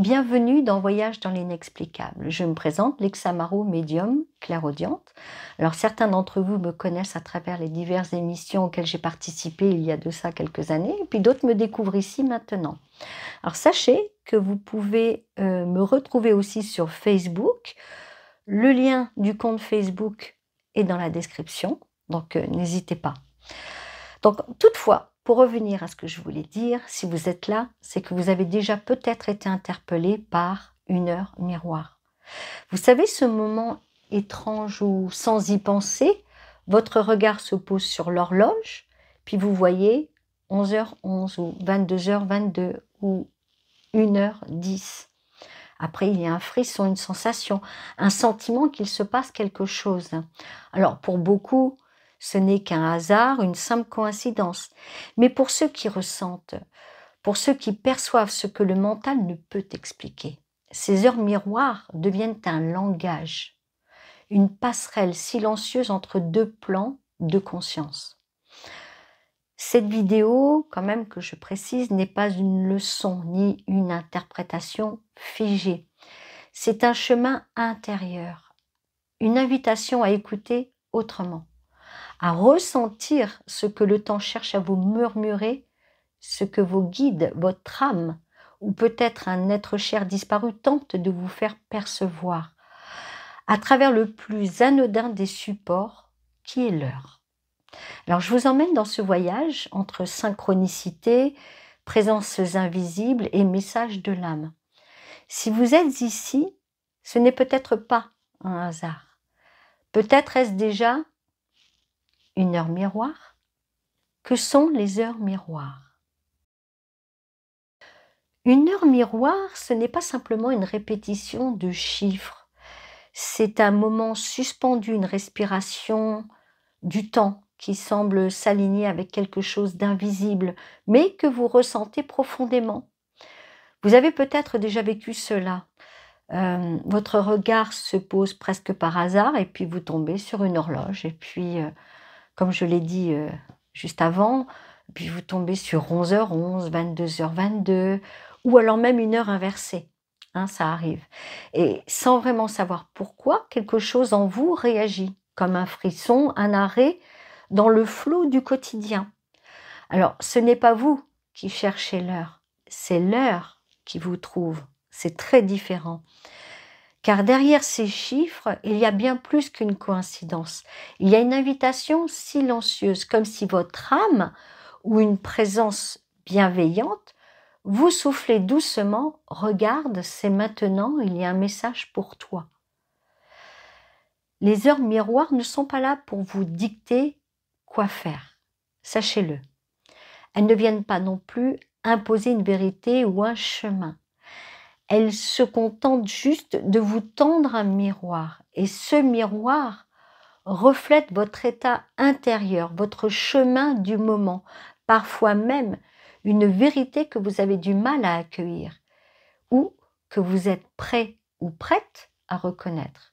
Bienvenue dans Voyage dans l'inexplicable. Je me présente, Lexa Marot, médium, clairaudiente. Alors certains d'entre vous me connaissent à travers les diverses émissions auxquelles j'ai participé il y a de ça quelques années, et puis d'autres me découvrent ici maintenant. Alors sachez que vous pouvez me retrouver aussi sur Facebook. Le lien du compte Facebook est dans la description, donc n'hésitez pas. Donc toutefois, pour revenir à ce que je voulais dire, si vous êtes là, c'est que vous avez déjà peut-être été interpellé par une heure miroir. Vous savez, ce moment étrange où, sans y penser, votre regard se pose sur l'horloge, puis vous voyez 11h11 ou 22h22 ou 1h10. Après, il y a un frisson, une sensation, un sentiment qu'il se passe quelque chose. Alors, pour beaucoup, ce n'est qu'un hasard, une simple coïncidence. Mais pour ceux qui ressentent, pour ceux qui perçoivent ce que le mental ne peut expliquer, ces heures miroirs deviennent un langage, une passerelle silencieuse entre deux plans de conscience. Cette vidéo, quand même que je précise, n'est pas une leçon ni une interprétation figée. C'est un chemin intérieur, une invitation à écouter autrement, à ressentir ce que le temps cherche à vous murmurer, ce que vos guides, votre âme, ou peut-être un être cher disparu tente de vous faire percevoir, à travers le plus anodin des supports qui est l'heure. Alors je vous emmène dans ce voyage entre synchronicité, présences invisibles et messages de l'âme. Si vous êtes ici, ce n'est peut-être pas un hasard. Peut-être est-ce déjà une heure miroir? Que sont les heures miroirs? Une heure miroir, ce n'est pas simplement une répétition de chiffres. C'est un moment suspendu, une respiration du temps qui semble s'aligner avec quelque chose d'invisible, mais que vous ressentez profondément. Vous avez peut-être déjà vécu cela. Votre regard se pose presque par hasard et puis vous tombez sur une horloge. Et puis, comme je l'ai dit juste avant, puis vous tombez sur 11h11, 22h22, ou alors même une heure inversée. Hein, ça arrive. Et sans vraiment savoir pourquoi, quelque chose en vous réagit, comme un frisson, un arrêt dans le flot du quotidien. Alors, ce n'est pas vous qui cherchez l'heure, c'est l'heure qui vous trouve. C'est très différent. Car derrière ces chiffres, il y a bien plus qu'une coïncidence. Il y a une invitation silencieuse, comme si votre âme ou une présence bienveillante vous soufflez doucement « Regarde, c'est maintenant, il y a un message pour toi ». Les heures miroirs ne sont pas là pour vous dicter quoi faire, sachez-le. Elles ne viennent pas non plus imposer une vérité ou un chemin. Elles se contentent juste de vous tendre un miroir. Et ce miroir reflète votre état intérieur, votre chemin du moment, parfois même une vérité que vous avez du mal à accueillir ou que vous êtes prêt ou prête à reconnaître.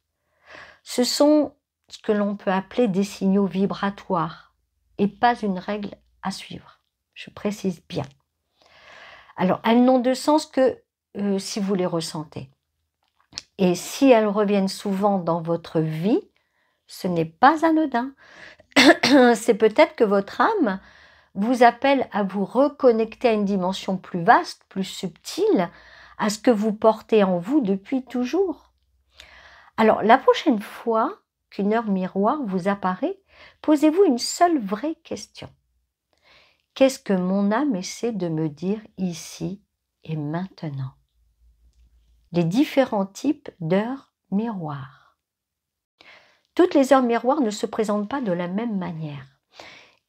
Ce sont ce que l'on peut appeler des signaux vibratoires et pas une règle à suivre. Je précise bien. Alors, elles n'ont de sens que si vous les ressentez. Et si elles reviennent souvent dans votre vie, ce n'est pas anodin. C'est peut-être que votre âme vous appelle à vous reconnecter à une dimension plus vaste, plus subtile, à ce que vous portez en vous depuis toujours. Alors, la prochaine fois qu'une heure miroir vous apparaît, posez-vous une seule vraie question. Qu'est-ce que mon âme essaie de me dire ici et maintenant? Les différents types d'heures miroirs. Toutes les heures miroirs ne se présentent pas de la même manière.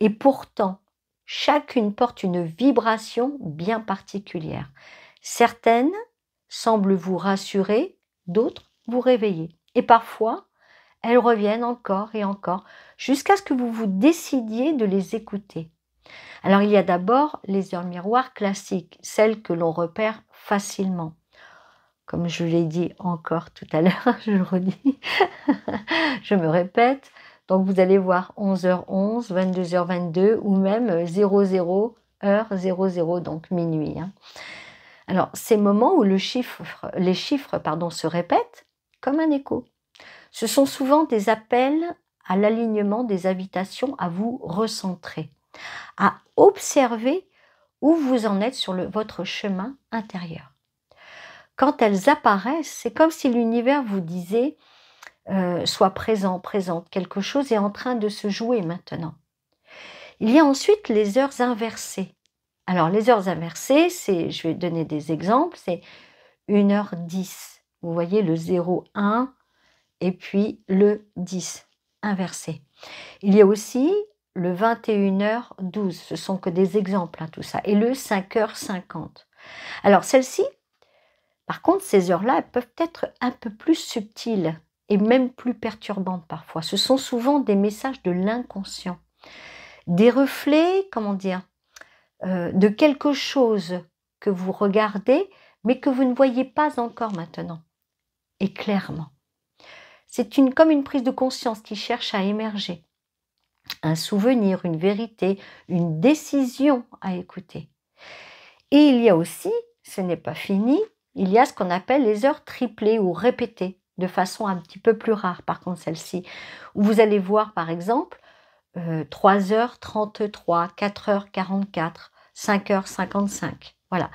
Et pourtant, chacune porte une vibration bien particulière. Certaines semblent vous rassurer, d'autres vous réveiller. Et parfois, elles reviennent encore et encore, jusqu'à ce que vous vous décidiez de les écouter. Alors, il y a d'abord les heures miroirs classiques, celles que l'on repère facilement. Comme je l'ai dit encore tout à l'heure, je le redis, je me répète. Donc, vous allez voir 11h11, 22h22 ou même 00h00, donc minuit. Alors, ces moments où les chiffres se répètent comme un écho. Ce sont souvent des appels à l'alignement, des invitations à vous recentrer, à observer où vous en êtes sur votre chemin intérieur. Quand elles apparaissent, c'est comme si l'univers vous disait sois présent, présente, quelque chose est en train de se jouer maintenant. Il y a ensuite les heures inversées. Alors les heures inversées, je vais donner des exemples, c'est 1h10. Vous voyez le 0, 1 et puis le 10 inversé. Il y a aussi le 21h12, ce sont que des exemples, hein, tout ça, et le 5h50. Alors celles-ci, par contre, ces heures-là, elles peuvent être un peu plus subtiles et même plus perturbantes parfois. Ce sont souvent des messages de l'inconscient, des reflets, comment dire, de quelque chose que vous regardez, mais que vous ne voyez pas encore maintenant, et clairement. C'est comme une prise de conscience qui cherche à émerger. Un souvenir, une vérité, une décision à écouter. Et il y a aussi, ce n'est pas fini, il y a ce qu'on appelle les heures triplées ou répétées, de façon un petit peu plus rare par contre celle-ci, où vous allez voir par exemple 3h33, 4h44, 5h55. Voilà.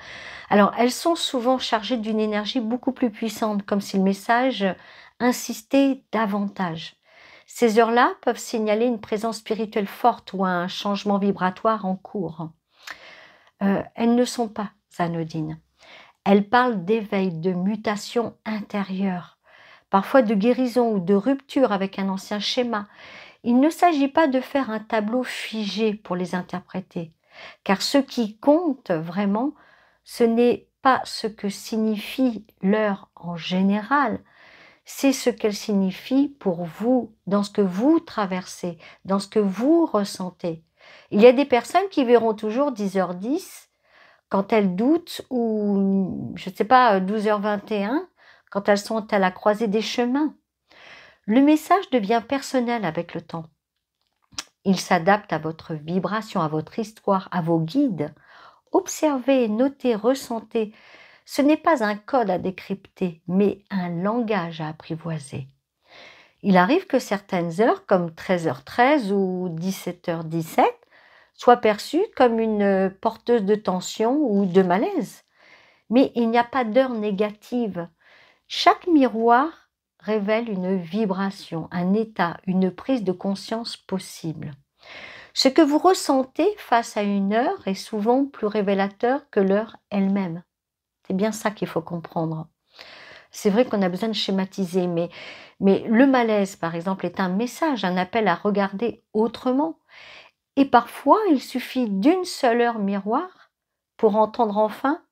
Alors, elles sont souvent chargées d'une énergie beaucoup plus puissante, comme si le message insistait davantage. Ces heures-là peuvent signaler une présence spirituelle forte ou un changement vibratoire en cours. Elles ne sont pas anodines. Elles parlent d'éveil, de mutation intérieure, parfois de guérison ou de rupture avec un ancien schéma. Il ne s'agit pas de faire un tableau figé pour les interpréter, car ce qui compte vraiment, ce n'est pas ce que signifie l'heure en général, c'est ce qu'elle signifie pour vous, dans ce que vous traversez, dans ce que vous ressentez. Il y a des personnes qui verront toujours 10h10 quand elles doutent, ou je ne sais pas, 12h21, quand elles sont à la croisée des chemins. Le message devient personnel avec le temps. Il s'adapte à votre vibration, à votre histoire, à vos guides. Observez, notez, ressentez. Ce n'est pas un code à décrypter, mais un langage à apprivoiser. Il arrive que certaines heures, comme 13h13 ou 17h17, soient perçues comme une porteuse de tension ou de malaise. Mais il n'y a pas d'heure négative. Chaque miroir révèle une vibration, un état, une prise de conscience possible. Ce que vous ressentez face à une heure est souvent plus révélateur que l'heure elle-même. C'est bien ça qu'il faut comprendre. C'est vrai qu'on a besoin de schématiser, mais le malaise, par exemple, est un message, un appel à regarder autrement. Et parfois, il suffit d'une seule heure miroir pour entendre enfin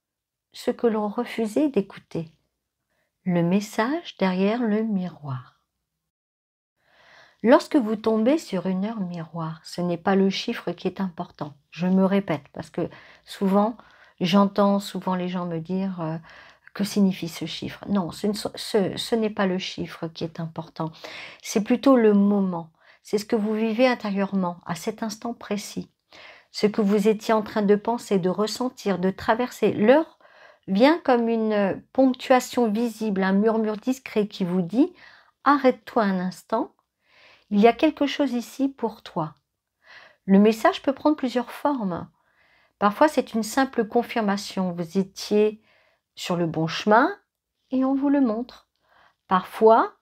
ce que l'on refusait d'écouter. Le message derrière le miroir. Lorsque vous tombez sur une heure miroir, ce n'est pas le chiffre qui est important. Je me répète, parce que souvent, j'entends les gens me dire que signifie ce chiffre. Non, ce n'est pas le chiffre qui est important. C'est plutôt le moment. C'est ce que vous vivez intérieurement, à cet instant précis. Ce que vous étiez en train de penser, de ressentir, de traverser. L'heure vient comme une ponctuation visible, un murmure discret qui vous dit « Arrête-toi un instant, il y a quelque chose ici pour toi ». Le message peut prendre plusieurs formes. Parfois, c'est une simple confirmation. Vous étiez sur le bon chemin et on vous le montre. Parfois,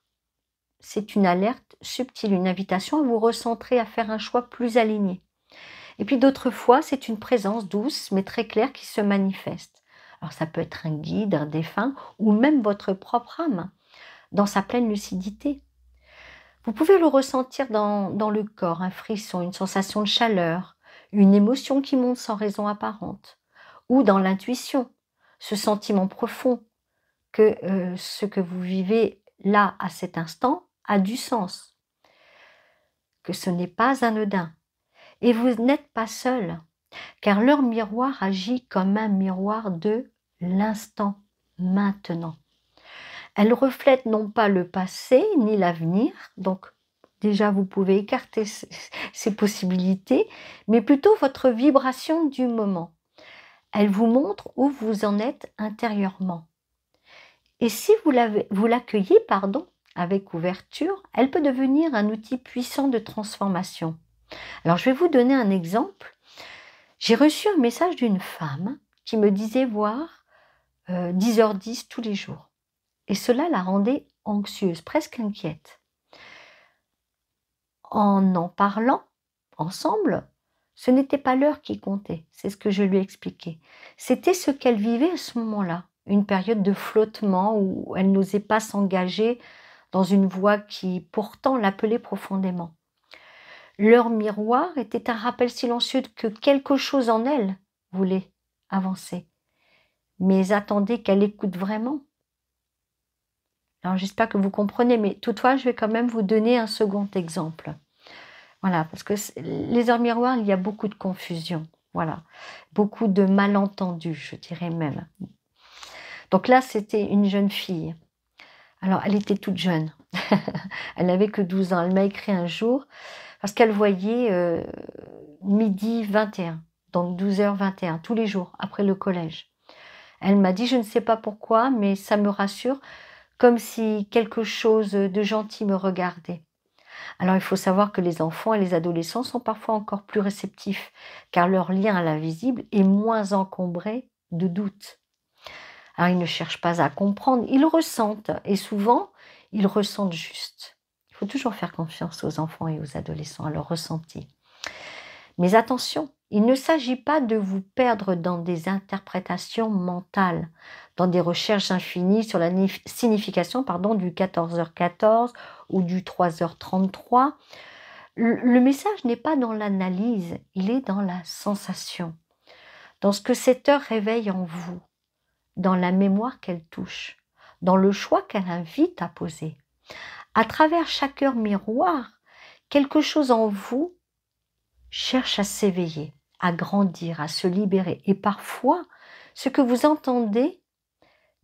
c'est une alerte subtile, une invitation à vous recentrer, à faire un choix plus aligné. Et puis d'autres fois, c'est une présence douce mais très claire qui se manifeste. Alors ça peut être un guide, un défunt ou même votre propre âme dans sa pleine lucidité. Vous pouvez le ressentir dans le corps, un frisson, une sensation de chaleur, une émotion qui monte sans raison apparente, ou dans l'intuition, ce sentiment profond que ce que vous vivez là, à cet instant, a du sens, que ce n'est pas anodin. Et vous n'êtes pas seul, car leur miroir agit comme un miroir de l'instant maintenant. Elle reflète non pas le passé ni l'avenir, donc déjà vous pouvez écarter ces possibilités, mais plutôt votre vibration du moment. elle vous montre où vous en êtes intérieurement. Et si vous l'accueillez, avec ouverture, elle peut devenir un outil puissant de transformation. Alors, je vais vous donner un exemple. J'ai reçu un message d'une femme qui me disait voir 10h10 tous les jours. Et cela la rendait anxieuse, presque inquiète. En parlant ensemble, ce n'était pas l'heure qui comptait, c'est ce que je lui ai expliqué. C'était ce qu'elle vivait à ce moment-là, une période de flottement où elle n'osait pas s'engager dans une voie qui pourtant l'appelait profondément. Leur miroir était un rappel silencieux que quelque chose en elle voulait avancer, mais attendait qu'elle écoute vraiment. Alors j'espère que vous comprenez, mais toutefois je vais quand même vous donner un second exemple. Voilà, parce que les heures miroirs, il y a beaucoup de confusion, voilà, beaucoup de malentendus, je dirais même. Donc là, c'était une jeune fille. Alors, elle était toute jeune. Elle n'avait que 12 ans. Elle m'a écrit un jour parce qu'elle voyait midi 21, donc 12h21, tous les jours, après le collège. Elle m'a dit, je ne sais pas pourquoi, mais ça me rassure, comme si quelque chose de gentil me regardait. Alors, il faut savoir que les enfants et les adolescents sont parfois encore plus réceptifs, car leur lien à l'invisible est moins encombré de doutes. Alors, ils ne cherchent pas à comprendre, ils ressentent, et souvent, ils ressentent juste. Il faut toujours faire confiance aux enfants et aux adolescents, à leur ressenti. Mais attention, il ne s'agit pas de vous perdre dans des interprétations mentales, dans des recherches infinies sur la signification du 14h14 ou du 3h33. Le message n'est pas dans l'analyse, il est dans la sensation, dans ce que cette heure réveille en vous, dans la mémoire qu'elle touche, dans le choix qu'elle invite à poser. À travers chaque heure miroir, quelque chose en vous cherche à s'éveiller, à grandir, à se libérer. Et parfois, ce que vous entendez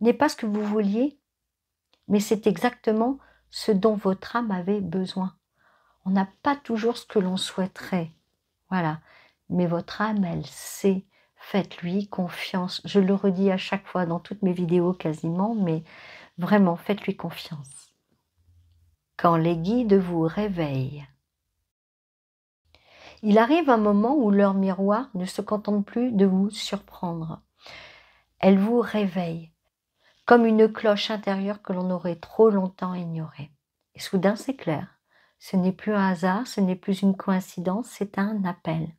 n'est pas ce que vous vouliez, mais c'est exactement ce dont votre âme avait besoin. On n'a pas toujours ce que l'on souhaiterait, voilà. Mais votre âme, elle sait. Faites-lui confiance. Je le redis à chaque fois dans toutes mes vidéos quasiment, mais vraiment, faites-lui confiance. Quand les guides vous réveillent, il arrive un moment où leur miroir ne se contente plus de vous surprendre. Elle vous réveille, comme une cloche intérieure que l'on aurait trop longtemps ignorée. Et soudain, c'est clair. Ce n'est plus un hasard, ce n'est plus une coïncidence, c'est un appel.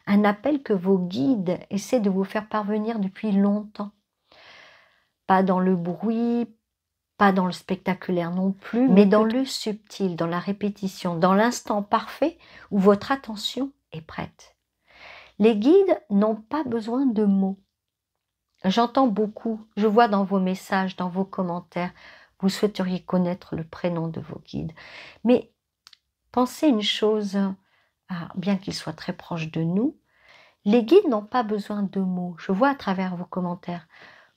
Un appel que vos guides essaient de vous faire parvenir depuis longtemps. Pas dans le bruit, pas dans le spectaculaire non plus, mais dans le subtil, dans la répétition, dans l'instant parfait où votre attention est prête. Les guides n'ont pas besoin de mots. J'entends beaucoup, je vois dans vos messages, dans vos commentaires, vous souhaiteriez connaître le prénom de vos guides. Mais pensez une chose, bien qu'ils soient très proches de nous, les guides n'ont pas besoin de mots. Je vois à travers vos commentaires,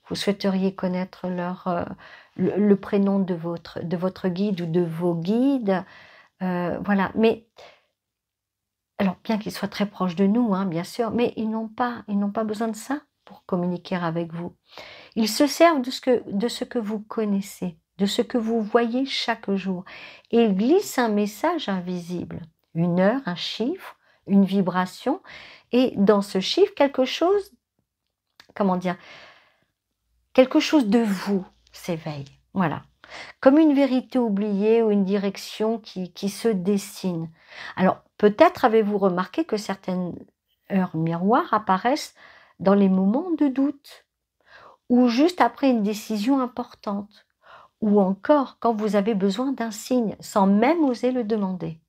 vous souhaiteriez connaître le prénom de votre guide ou de vos guides, voilà. Mais alors, bien qu'ils soient très proches de nous, bien sûr, mais ils n'ont pas besoin de ça pour communiquer avec vous. Ils se servent de ce que vous connaissez, de ce que vous voyez chaque jour. Et ils glissent un message invisible, une heure, un chiffre, une vibration, et dans ce chiffre, quelque chose, quelque chose de vous s'éveille. Voilà. Comme une vérité oubliée ou une direction qui se dessine. Alors, peut-être avez-vous remarqué que certaines heures miroirs apparaissent dans les moments de doute, ou juste après une décision importante, ou encore quand vous avez besoin d'un signe, sans même oser le demander.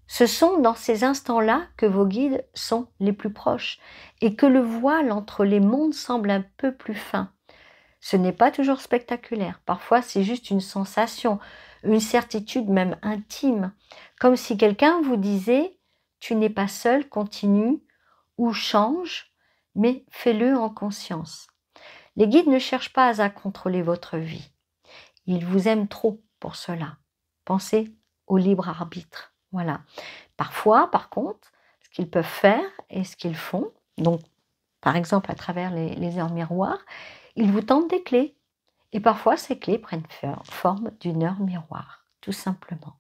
Ce sont dans ces instants-là que vos guides sont les plus proches, et que le voile entre les mondes semble un peu plus fin. Ce n'est pas toujours spectaculaire, parfois c'est juste une sensation, une certitude même intime, comme si quelqu'un vous disait « tu n'es pas seul, continue » ou « change », mais fais-le en conscience. Les guides ne cherchent pas à contrôler votre vie, ils vous aiment trop pour cela. Pensez au libre arbitre, voilà. Parfois, par contre, ce qu'ils peuvent faire et ce qu'ils font, donc par exemple à travers les heures miroirs, ils vous tendent des clés. Et parfois, ces clés prennent forme d'une heure miroir, tout simplement.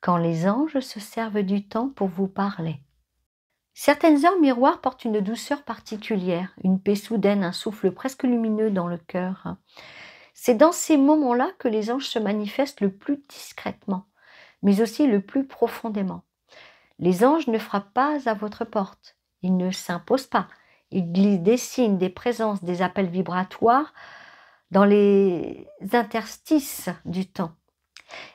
Quand les anges se servent du temps pour vous parler. Certaines heures miroirs portent une douceur particulière, une paix soudaine, un souffle presque lumineux dans le cœur. C'est dans ces moments-là que les anges se manifestent le plus discrètement, mais aussi le plus profondément. Les anges ne frappent pas à votre porte, ils ne s'imposent pas, ils glissent des signes, des présences, des appels vibratoires dans les interstices du temps.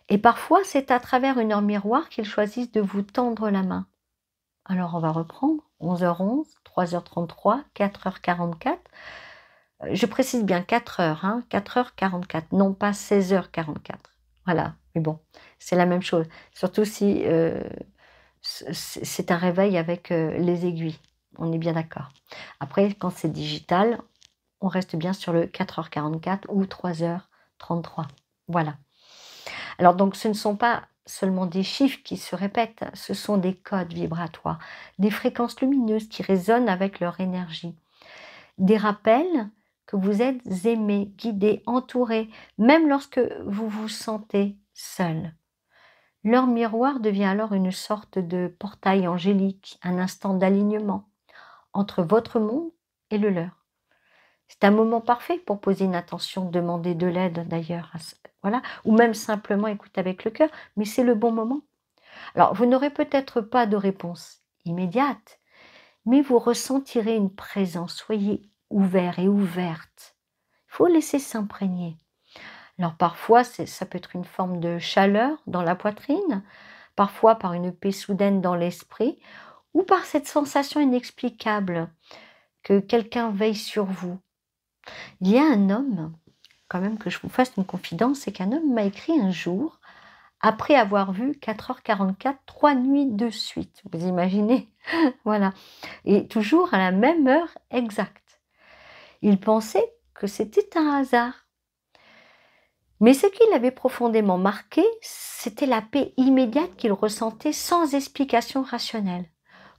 Et parfois, c'est à travers une heure miroir qu'ils choisissent de vous tendre la main. Alors, on va reprendre 11h11, 3h33, 4h44. Je précise bien 4h, 4h44, non pas 16h44. Voilà, mais bon, c'est la même chose. Surtout si c'est un réveil avec les aiguilles. On est bien d'accord. Après, quand c'est digital, on reste bien sur le 4h44 ou 3h33. Voilà. Alors donc, ce ne sont pas seulement des chiffres qui se répètent, ce sont des codes vibratoires, des fréquences lumineuses qui résonnent avec leur énergie. Des rappels que vous êtes aimé, guidé, entouré, même lorsque vous vous sentez seul. Leur miroir devient alors une sorte de portail angélique, un instant d'alignement entre votre monde et le leur. C'est un moment parfait pour poser une intention, demander de l'aide d'ailleurs, voilà, ou même simplement écouter avec le cœur, mais c'est le bon moment. Alors, vous n'aurez peut-être pas de réponse immédiate, mais vous ressentirez une présence, soyez ouvert et ouverte. Il faut laisser s'imprégner. Alors parfois, ça peut être une forme de chaleur dans la poitrine, parfois par une paix soudaine dans l'esprit, ou par cette sensation inexplicable que quelqu'un veille sur vous. Il y a un homme, quand même que je vous fasse une confidence, c'est qu'un homme m'a écrit un jour, après avoir vu 4h44, 3 nuits de suite. Vous imaginez? Voilà. Et toujours à la même heure exacte. Il pensait que c'était un hasard. Mais ce qui l'avait profondément marqué, c'était la paix immédiate qu'il ressentait sans explication rationnelle,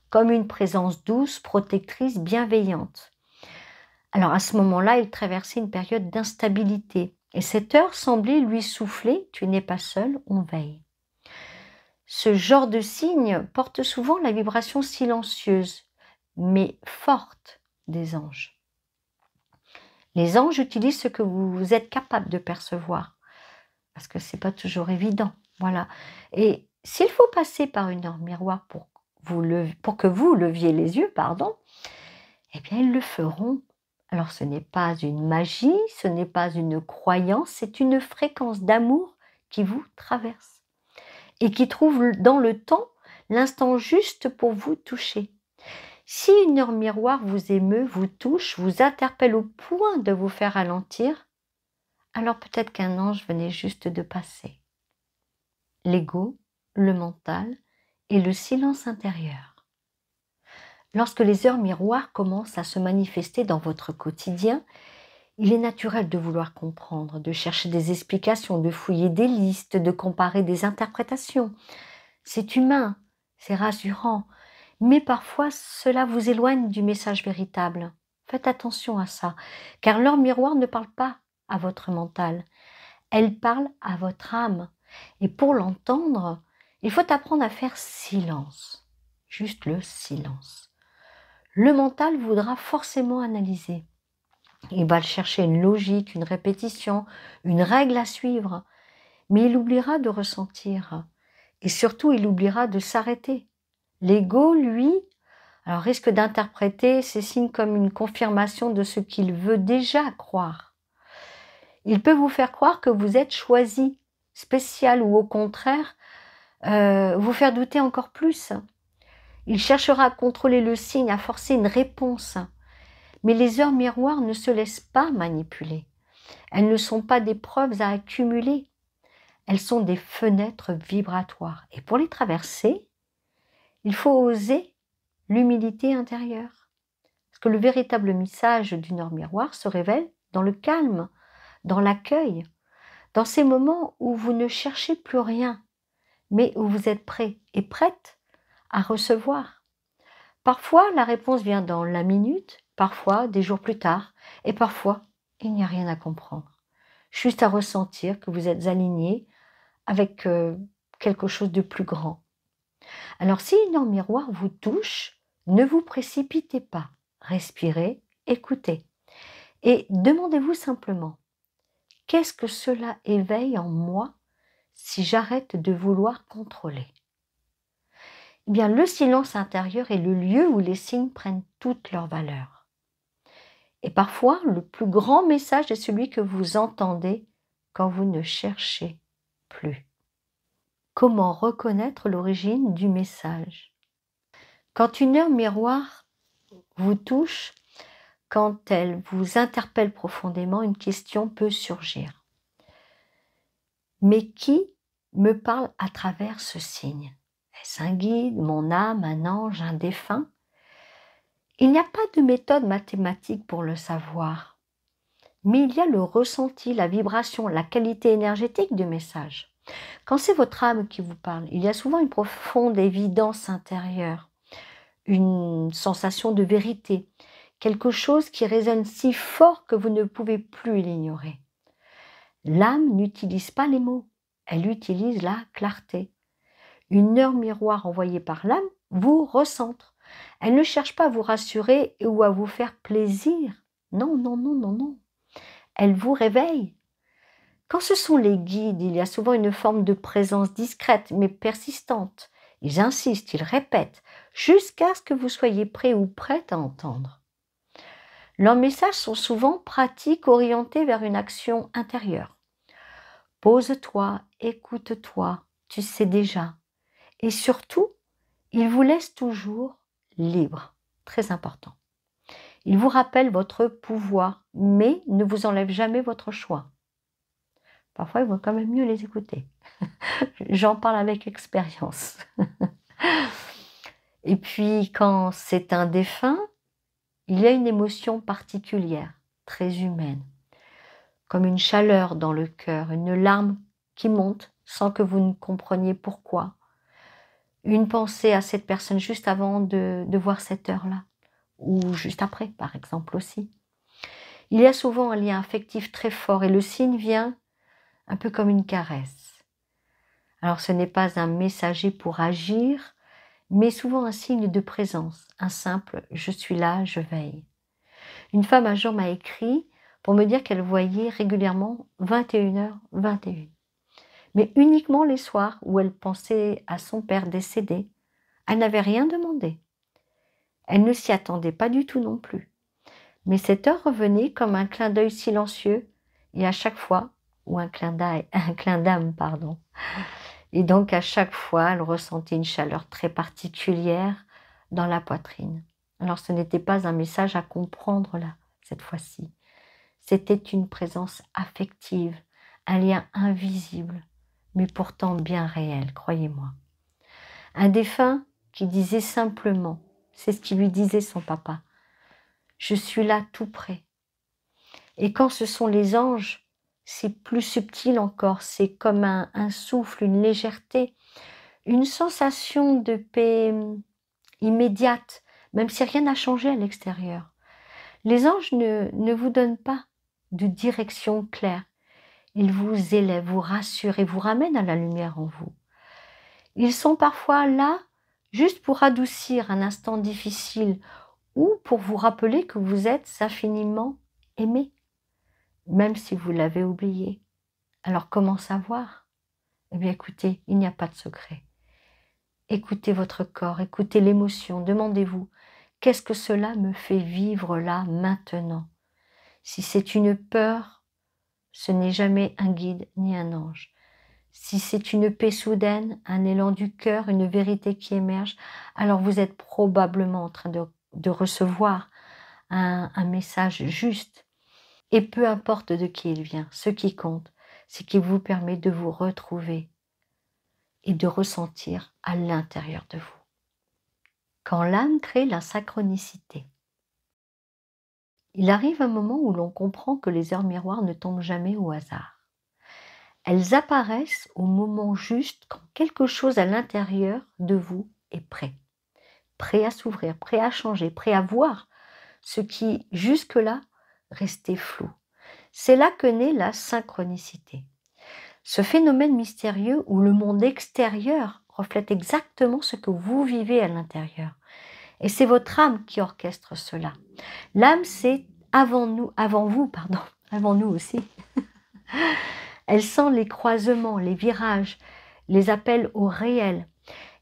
comme une présence douce, protectrice, bienveillante. Alors à ce moment-là, il traversait une période d'instabilité, et cette heure semblait lui souffler « Tu n'es pas seul, on veille ». Ce genre de signe porte souvent la vibration silencieuse, mais forte des anges. Les anges utilisent ce que vous êtes capable de percevoir, parce que ce n'est pas toujours évident. Voilà. Et s'il faut passer par une heure miroir pour que vous leviez les yeux, eh bien ils le feront. Alors ce n'est pas une magie, ce n'est pas une croyance, c'est une fréquence d'amour qui vous traverse et qui trouve dans le temps l'instant juste pour vous toucher. Si une heure miroir vous émeut, vous touche, vous interpelle au point de vous faire ralentir, alors peut-être qu'un ange venait juste de passer. L'ego, le mental et le silence intérieur. Lorsque les heures miroirs commencent à se manifester dans votre quotidien, il est naturel de vouloir comprendre, de chercher des explications, de fouiller des listes, de comparer des interprétations. C'est humain, c'est rassurant, mais parfois cela vous éloigne du message véritable. Faites attention à ça, car l'heure miroir ne parle pas à votre mental, elle parle à votre âme. Et pour l'entendre, il faut apprendre à faire silence, juste le silence. Le mental voudra forcément analyser. Il va chercher une logique, une répétition, une règle à suivre, mais il oubliera de ressentir. Et surtout, il oubliera de s'arrêter. L'ego, lui, alors risque d'interpréter ces signes comme une confirmation de ce qu'il veut déjà croire. Il peut vous faire croire que vous êtes choisi, spécial, ou au contraire, vous faire douter encore plus. Il cherchera à contrôler le signe, à forcer une réponse. Mais les heures miroirs ne se laissent pas manipuler. Elles ne sont pas des preuves à accumuler. Elles sont des fenêtres vibratoires. Et pour les traverser, il faut oser l'humilité intérieure. Parce que le véritable message d'une heure miroir se révèle dans le calme, dans l'accueil, dans ces moments où vous ne cherchez plus rien, mais où vous êtes prêt et prête à recevoir. Parfois, la réponse vient dans la minute, parfois des jours plus tard, et parfois, il n'y a rien à comprendre. Juste à ressentir que vous êtes aligné avec quelque chose de plus grand. Alors, si une en miroir vous touche, ne vous précipitez pas. Respirez, écoutez. Et demandez-vous simplement, qu'est-ce que cela éveille en moi si j'arrête de vouloir contrôler? Eh bien, le silence intérieur est le lieu où les signes prennent toute leur valeur. Et parfois, le plus grand message est celui que vous entendez quand vous ne cherchez plus. Comment reconnaître l'origine du message? Quand une heure miroir vous touche, quand elle vous interpelle profondément, une question peut surgir. Mais qui me parle à travers ce signe? Est-ce un guide, mon âme, un ange, un défunt? Il n'y a pas de méthode mathématique pour le savoir, mais il y a le ressenti, la vibration, la qualité énergétique du message. Quand c'est votre âme qui vous parle, il y a souvent une profonde évidence intérieure, une sensation de vérité, quelque chose qui résonne si fort que vous ne pouvez plus l'ignorer. L'âme n'utilise pas les mots, elle utilise la clarté. Une heure miroir envoyée par l'âme vous recentre. Elle ne cherche pas à vous rassurer ou à vous faire plaisir. Non, non, non, non, non. Elle vous réveille. Quand ce sont les guides, il y a souvent une forme de présence discrète mais persistante. Ils insistent, ils répètent, jusqu'à ce que vous soyez prêt ou prête à entendre. Leurs messages sont souvent pratiques, orientés vers une action intérieure. Pose-toi, écoute-toi, tu sais déjà. Et surtout, ils vous laissent toujours libre. Très important. Ils vous rappellent votre pouvoir, mais ne vous enlèvent jamais votre choix. Parfois, il vaut quand même mieux les écouter. J'en parle avec expérience. Et puis, quand c'est un défunt, il y a une émotion particulière, très humaine, comme une chaleur dans le cœur, une larme qui monte sans que vous ne compreniez pourquoi. Une pensée à cette personne juste avant de voir cette heure-là, ou juste après, par exemple aussi. Il y a souvent un lien affectif très fort et le signe vient un peu comme une caresse. Alors ce n'est pas un messager pour agir, mais souvent un signe de présence, un simple « je suis là, je veille ». Une femme un jour m'a écrit pour me dire qu'elle voyait régulièrement 21h21, mais uniquement les soirs où elle pensait à son père décédé. Elle n'avait rien demandé. Elle ne s'y attendait pas du tout non plus. Mais cette heure revenait comme un clin d'œil silencieux, et à chaque fois, ou un clin d'âme, pardon. Et donc à chaque fois, elle ressentait une chaleur très particulière dans la poitrine. Alors ce n'était pas un message à comprendre là, cette fois-ci. C'était une présence affective, un lien invisible, mais pourtant bien réel, croyez-moi. Un défunt qui disait simplement, c'est ce qu'il lui disait son papa, « Je suis là tout près ». Et quand ce sont les anges, c'est plus subtil encore, c'est comme un souffle, une légèreté, une sensation de paix immédiate, même si rien n'a changé à l'extérieur. Les anges ne vous donnent pas de direction claire. Ils vous élèvent, vous rassurent et vous ramènent à la lumière en vous. Ils sont parfois là juste pour adoucir un instant difficile ou pour vous rappeler que vous êtes infiniment aimé, même si vous l'avez oublié. Alors comment savoir? Eh bien écoutez, il n'y a pas de secret. Écoutez votre corps, écoutez l'émotion, demandez-vous, qu'est-ce que cela me fait vivre là, maintenant? Si c'est une peur, ce n'est jamais un guide ni un ange. Si c'est une paix soudaine, un élan du cœur, une vérité qui émerge, alors vous êtes probablement en train de recevoir un message juste. Et peu importe de qui il vient, ce qui compte, c'est qu'il vous permet de vous retrouver et de ressentir à l'intérieur de vous. Quand l'âme crée la synchronicité, il arrive un moment où l'on comprend que les heures miroirs ne tombent jamais au hasard. Elles apparaissent au moment juste quand quelque chose à l'intérieur de vous est prêt. prêt à s'ouvrir, prêt à changer, prêt à voir ce qui jusque-là restait flou. C'est là que naît la synchronicité. Ce phénomène mystérieux où le monde extérieur reflète exactement ce que vous vivez à l'intérieur. Et c'est votre âme qui orchestre cela. L'âme, c'est avant nous aussi. Elle sent les croisements, les virages, les appels au réel.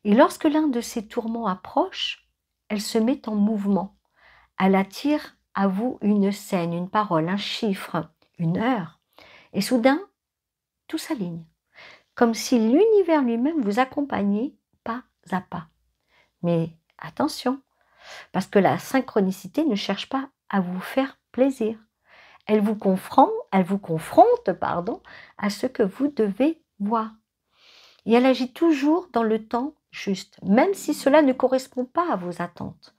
Et lorsque l'un de ces tourments approche, elle se met en mouvement. Elle attire à vous une scène, une parole, un chiffre, une heure. Et soudain, tout s'aligne. Comme si l'univers lui-même vous accompagnait pas à pas. Mais attention, parce que la synchronicité ne cherche pas à vous faire plaisir. Elle vous confronte, à ce que vous devez voir. Et elle agit toujours dans le temps juste, même si cela ne correspond pas à vos attentes.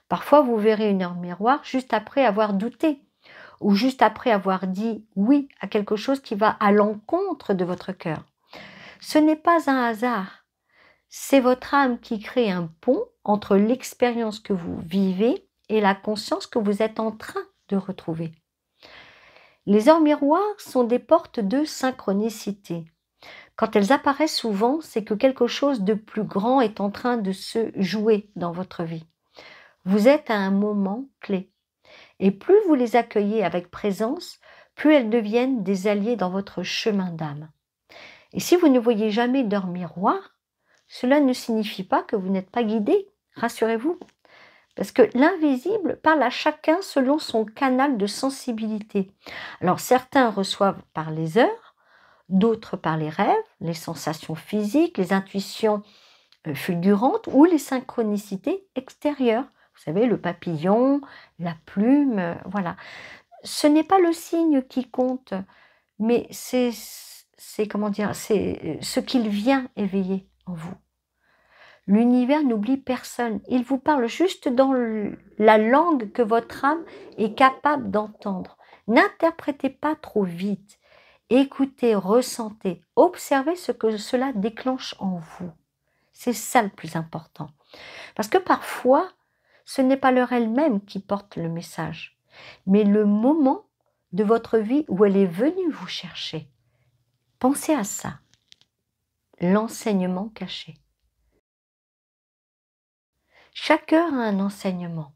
Parfois, vous verrez une heure miroir juste après avoir douté, ou juste après avoir dit oui à quelque chose qui va à l'encontre de votre cœur. Ce n'est pas un hasard, c'est votre âme qui crée un pont entre l'expérience que vous vivez et la conscience que vous êtes en train de retrouver. Les heures miroirs sont des portes de synchronicité. Quand elles apparaissent souvent, c'est que quelque chose de plus grand est en train de se jouer dans votre vie. Vous êtes à un moment clé. Et plus vous les accueillez avec présence, plus elles deviennent des alliés dans votre chemin d'âme. Et si vous ne voyez jamais d'heure miroir, cela ne signifie pas que vous n'êtes pas guidé, rassurez-vous. Parce que l'invisible parle à chacun selon son canal de sensibilité. Alors certains reçoivent par les heures, d'autres par les rêves, les sensations physiques, les intuitions fulgurantes ou les synchronicités extérieures. Vous savez, le papillon, la plume, voilà. Ce n'est pas le signe qui compte, mais c'est ce qu'il vient éveiller en vous. L'univers n'oublie personne. Il vous parle juste dans la langue que votre âme est capable d'entendre. N'interprétez pas trop vite. Écoutez, ressentez, observez ce que cela déclenche en vous. C'est ça le plus important. Parce que parfois, ce n'est pas l'heure elle-même qui porte le message, mais le moment de votre vie où elle est venue vous chercher. Pensez à ça. L'enseignement caché. Chaque heure a un enseignement,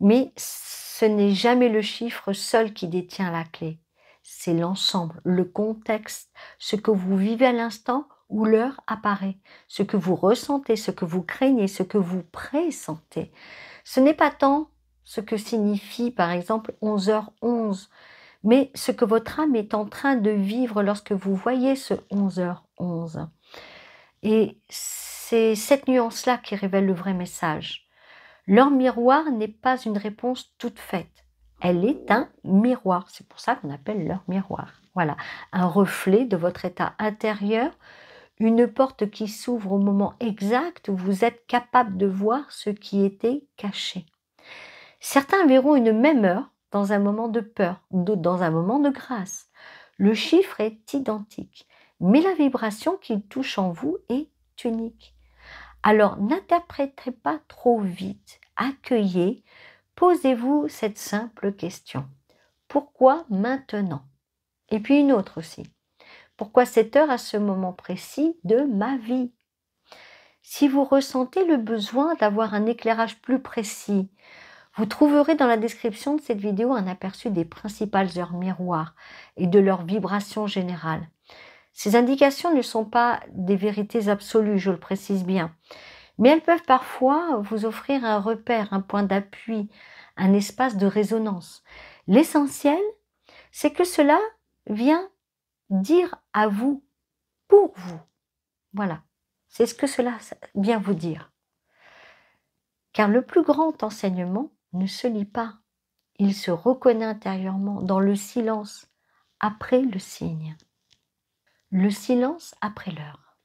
mais ce n'est jamais le chiffre seul qui détient la clé. C'est l'ensemble, le contexte, ce que vous vivez à l'instant où l'heure apparaît, ce que vous ressentez, ce que vous craignez, ce que vous pressentez. Ce n'est pas tant ce que signifie par exemple 11h11, mais ce que votre âme est en train de vivre lorsque vous voyez ce 11h11. Et c'est cette nuance-là qui révèle le vrai message. L'heure miroir n'est pas une réponse toute faite. Elle est un miroir. C'est pour ça qu'on appelle l'heure miroir. Voilà, un reflet de votre état intérieur, une porte qui s'ouvre au moment exact où vous êtes capable de voir ce qui était caché. Certains verront une même heure dans un moment de peur, d'autres dans un moment de grâce. Le chiffre est identique, mais la vibration qu'il touche en vous est unique. Alors n'interprétez pas trop vite, accueillez, posez-vous cette simple question. Pourquoi maintenant? Et puis une autre aussi. Pourquoi cette heure à ce moment précis de ma vie? Si vous ressentez le besoin d'avoir un éclairage plus précis, vous trouverez dans la description de cette vidéo un aperçu des principales heures miroirs et de leur vibration générale. Ces indications ne sont pas des vérités absolues, je le précise bien, mais elles peuvent parfois vous offrir un repère, un point d'appui, un espace de résonance. L'essentiel, c'est que cela vient dire à vous, pour vous. Voilà, c'est ce que cela vient vous dire. Car le plus grand enseignement ne se lit pas, il se reconnaît intérieurement dans le silence après le signe. Le silence après l'heure.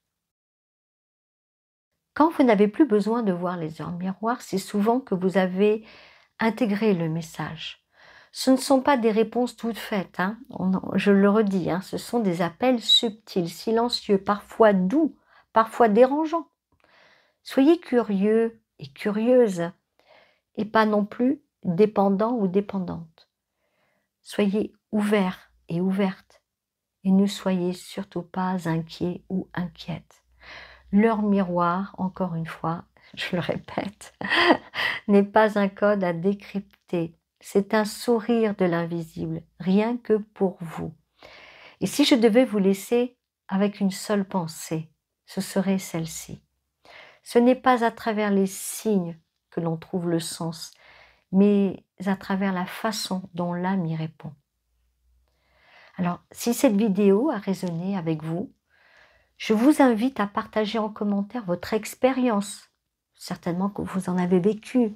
Quand vous n'avez plus besoin de voir les heures miroirs, c'est souvent que vous avez intégré le message. Ce ne sont pas des réponses toutes faites, hein. Je le redis, hein, ce sont des appels subtils, silencieux, parfois doux, parfois dérangeants. Soyez curieux, et curieuse, et pas non plus dépendant ou dépendante. Soyez ouverts et ouvertes, et ne soyez surtout pas inquiets ou inquiètes. Leur miroir, encore une fois, je le répète, n'est pas un code à décrypter. C'est un sourire de l'invisible, rien que pour vous. Et si je devais vous laisser avec une seule pensée, ce serait celle-ci. Ce n'est pas à travers les signes que l'on trouve le sens, mais à travers la façon dont l'âme y répond. Alors, si cette vidéo a résonné avec vous, je vous invite à partager en commentaire votre expérience. Certainement que vous en avez vécu,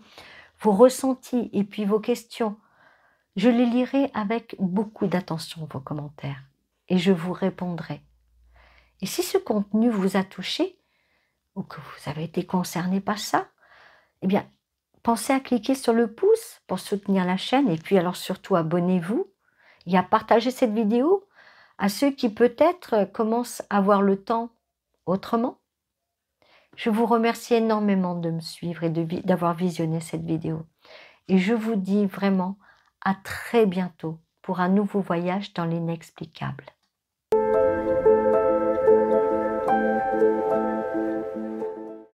vos ressentis et puis vos questions. Je les lirai avec beaucoup d'attention, vos commentaires, et je vous répondrai. Et si ce contenu vous a touché, ou que vous avez été concerné par ça, eh bien, pensez à cliquer sur le pouce pour soutenir la chaîne, et puis alors surtout abonnez-vous et à partager cette vidéo à ceux qui peut-être commencent à voir le temps autrement. Je vous remercie énormément de me suivre et d'avoir visionné cette vidéo. Et je vous dis vraiment à très bientôt pour un nouveau voyage dans l'inexplicable.